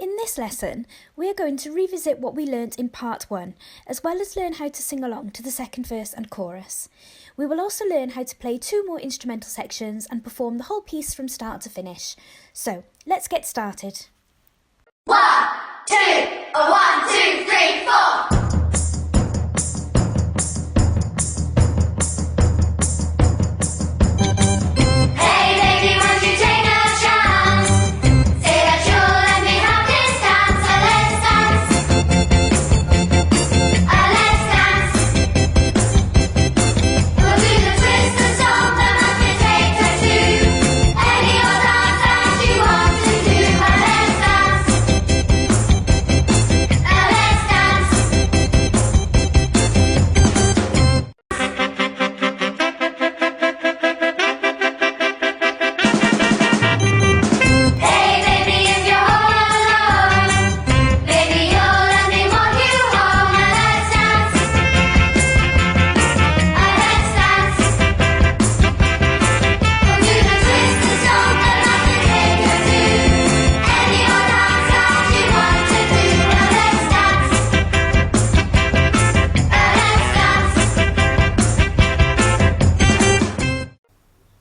In this lesson, we are going to revisit what we learnt in part 1, as well as learn how to sing along to the second verse and chorus. We will also learn how to play 2 more instrumental sections and perform the whole piece from start to finish. So, let's get started. 1, 2, 1, 2, 3, 4.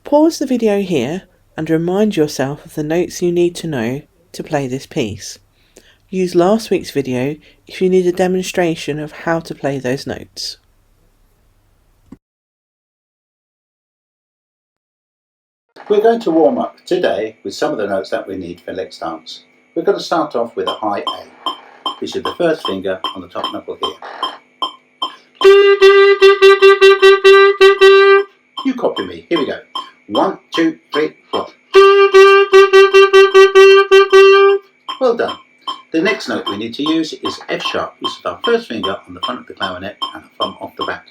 Pause the video here and remind yourself of the notes you need to know to play this piece. Use last week's video if you need a demonstration of how to play those notes. We're going to warm up today with some of the notes that we need for Let's Dance. We're going to start off with a high A, which is the first finger on the top knuckle here. You copy me, here we go. 1, 2, 3, 4. Well done. The next note we need to use is F sharp, which is our first finger on the front of the clarinet and the thumb off the back.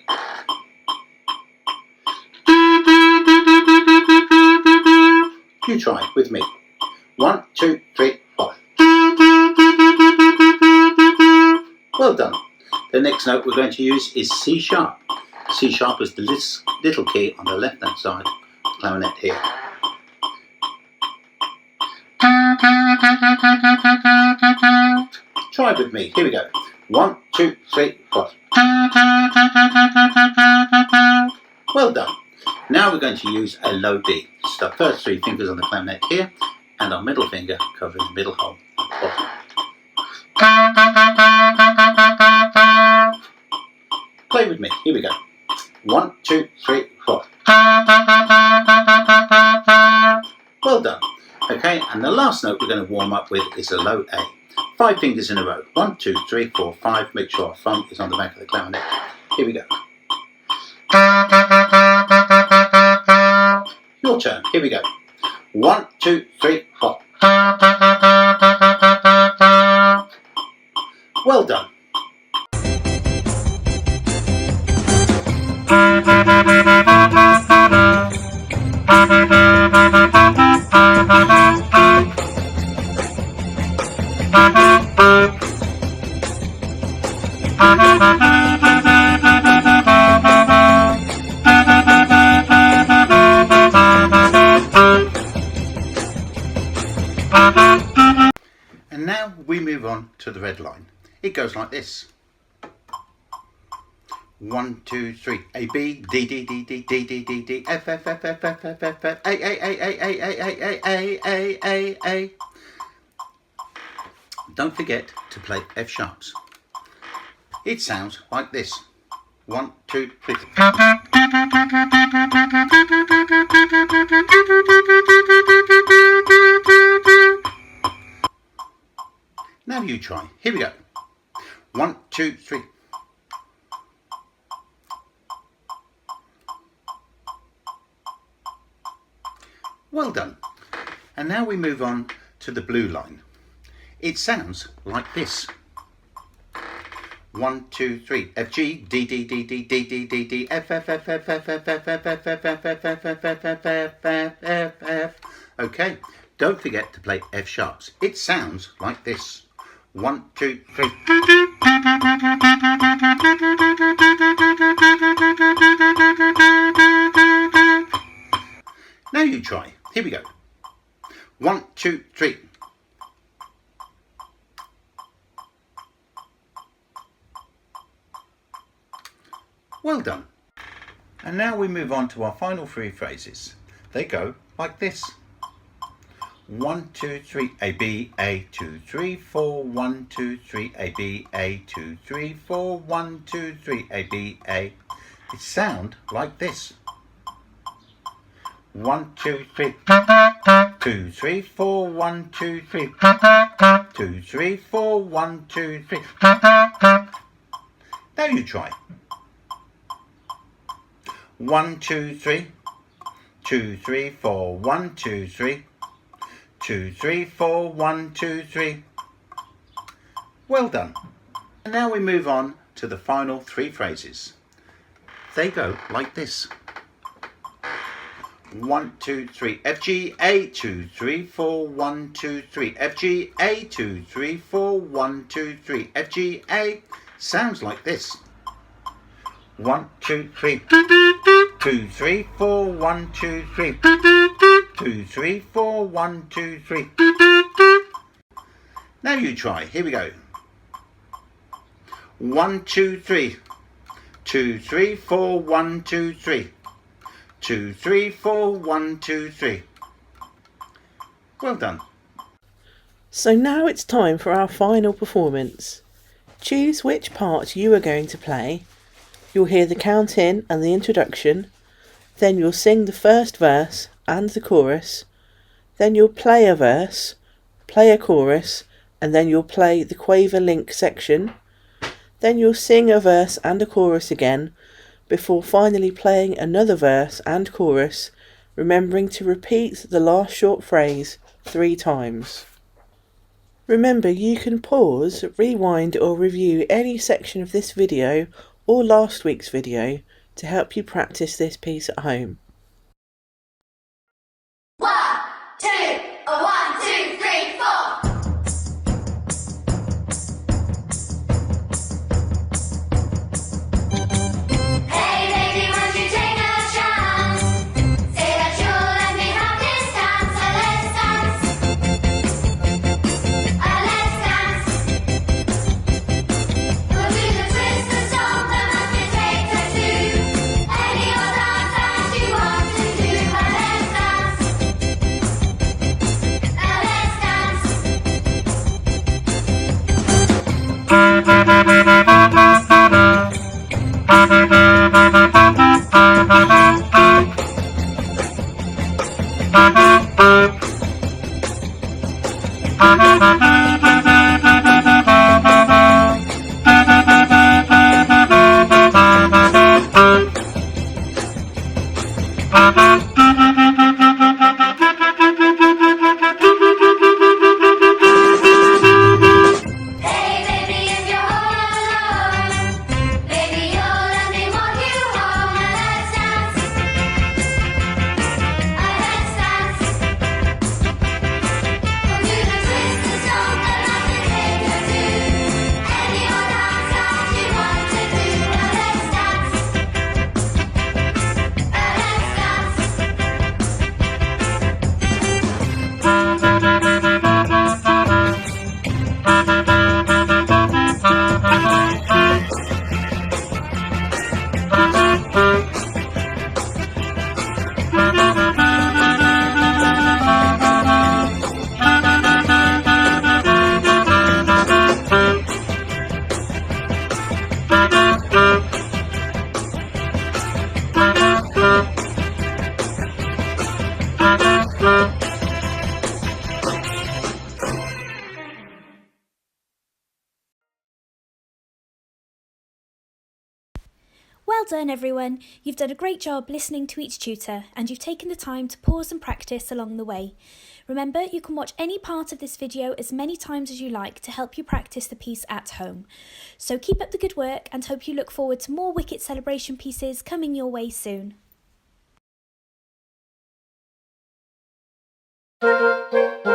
You try with me. 1, 2, 3, 4. Well done. The next note we're going to use is C sharp. C sharp is the little key on the left hand side of the clarinet here. Try with me. Here we go. 1, 2, 3, 4. Well done. Now we're going to use a low D. It's the first 3 fingers on the clarinet here, and our middle finger covering the middle hole at the bottom. Play with me. Here we go. 1, 2, 3, 4. Well done. Okay, and the last note we're going to warm up with is a low A. 5 fingers in a row. 1, 2, 3, 4, 5. Make sure our thumb is on the back of the clarinet. Here we go. Your turn. Here we go. 1, 2, 3, 4. Well done. And now we move on to the red line. It goes like this. 1, 2, 3. A, B, D, D, D, D, D, D, D, D, F, F, F, F, F, F, F, F, A, A, A, A, A, A, A, A, A, A. Don't forget to play F sharps. It sounds like this. 1, 2, 3. Now you try. Here we go. 1, 2, 3. Well done. And now we move on to the blue line. It sounds like this. 1, 2, 3. F, G, D, D, D, D, D, D, D, D, F, F, F, F, F, F, F, F, F, F, F, F, F, F, F, F, F, F, F. Okay, don't forget to play F sharps. It sounds like this. 1, 2, 3. Now you try. Here we go. 1, 2, 3. Well done. And now we move on to our final three phrases. They go like this. 1, 2, 3, A, B, A, 2, 3, 4, 1, 2, 3, A, B, A, 2, 3, 4, 1, 2, 3, A, B, A. It sounds like this. 1, 2, 3, 2, 3, 4, 1, 2, 3, 2, 3, 4, 1, 2, 3. Now you try. 1, 2, 3, 2, 3, 4, 1, 2, 3, 2, 3, 4, 1, 2, 3. Well done. And now we move on to the final three phrases. They go like this. 1, 2, 3, F, G, A, 2, 3, 4, 1, 2, 3, F, G, A, 2, 3, 4, 1, 2, 3, F, G, A. Sounds like this. 1, 2, 3, 2, 3, 4, 1, 2, 3, 2, 3, 4, 1, 2, 3. Now you try. Here we go. 1, 2, 3, 2, 3, 4, 1, 2, 3, 2, 3, 4, 1, 2, 3. Well done. So now it's time for our final performance. Choose which part you are going to play. You'll hear the count in and the introduction. Then you'll sing the first verse and the chorus. Then you'll play a verse, play a chorus, and then you'll play the quaver link section. Then you'll sing a verse and a chorus again, before finally playing another verse and chorus, remembering to repeat the last short phrase 3 times. Remember, you can pause, rewind or review any section of this video or last week's video to help you practice this piece at home. 1, 2, 1, 2, 3, 4. Hey baby, won't you take a chance? Say that you'll let me have this dance. Let's dance. We'll do the twist, the stomp, the monkey take the two. Any old dance that you want to do. Let's dance. Hey baby, if you're all alone, maybe you'll let me walk you home. Let's dance. Let's dance. We'll do the twist, the stomp, the monkey take the two. Any old dance that you want to do. Let's dance. Well done everyone, you've done a great job listening to each tutor and you've taken the time to pause and practice along the way. Remember, you can watch any part of this video as many times as you like to help you practice the piece at home. So keep up the good work and hope you look forward to more Wicket celebration pieces coming your way soon. Thank you.